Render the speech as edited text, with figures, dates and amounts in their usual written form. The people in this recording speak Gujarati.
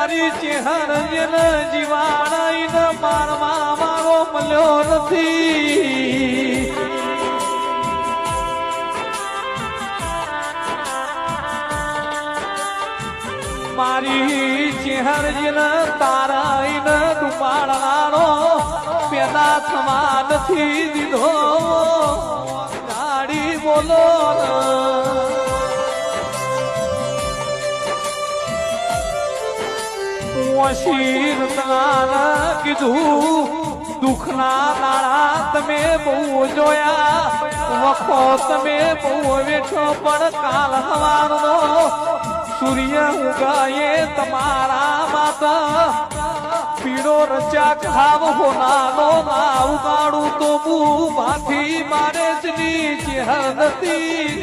મારી ચેહર જીવાણ મારવા મારો મળ્યો નથી. મારી ચેહર તારા ડુબાડવાનો પેદા થવા નથી દીધો. ગાડી બોલો શીર કીધું દુઃખના દાડા તમે બહુ જોયા, વખો તમે બહુ વેઠો, પણ કાલ હવારનો સૂર્ય ઉગાયે તમારા માતા પીળો રચા ખાવ હોનાનો ના ઉગાડું તો બુ ભાથી મારે જ ની ચેહર નથી.